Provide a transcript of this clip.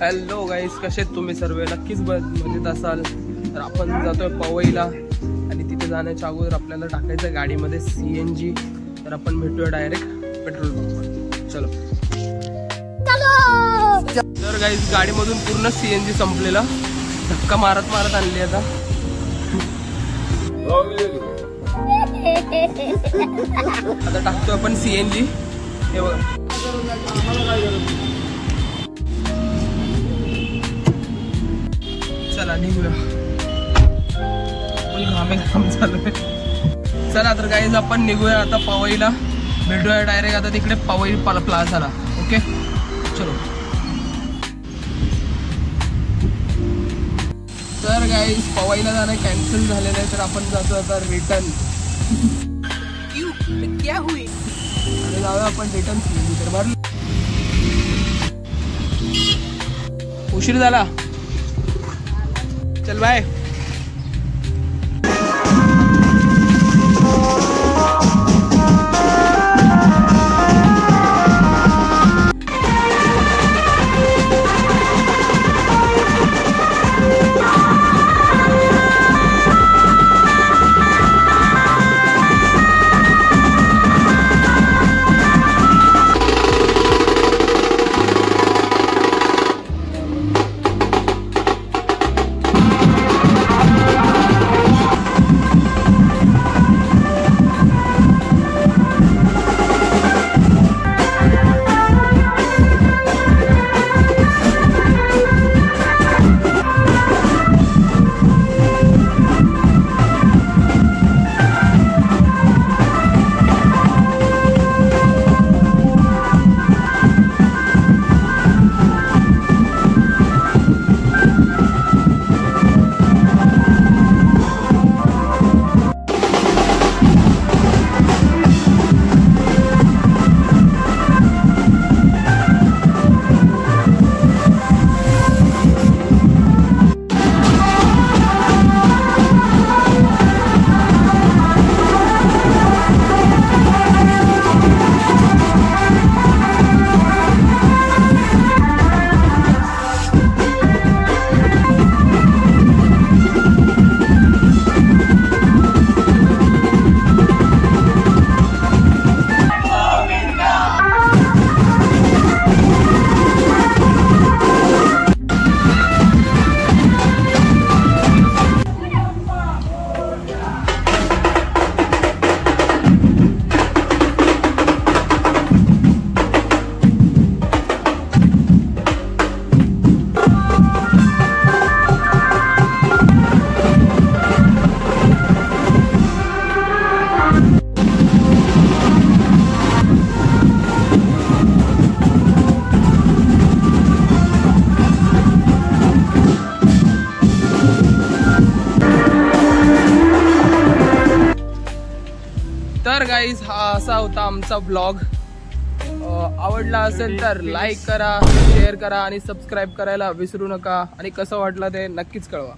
Hello guys, कसे तुम्ही सर्व? नक्कीच मजेत असाल. तर आपण जातोय पवईला आणि तिथे जाण्याच्या अगोदर आपल्याला टाकायचं गाडीमध्ये CNG. तर आपण भेटूया डायरेक्ट पेट्रोल पंपवर. चलो. तर गाईस, गाडीमधून पूर्ण CNG संपलेला, धक्का मारत मारत आणली आता. आता टाकतोय आपण CNG. हे बघा, चला निघूया. घाम चालू आहे. चला तर गाईज, आपण निघूया आता पवईला. भेटूया डायरेक्ट आता तिकडे पवई प्लाझाला. ओके, चलो. तर गाईज, पवईला जाणं कॅन्सल झालेलं आहे, तर आपण जातो आता रिटर्न. अरे जाऊया आपण रिटर्न. तर भरलं, उशीर झाला. चल बाय. तर गाईज, हा असा होता आमचा ब्लॉग. आवडला असेल तर लाईक करा, शेअर करा आणि सबस्क्राईब करायला विसरू नका. आणि कसं वाटलं ते नक्कीच कळवा.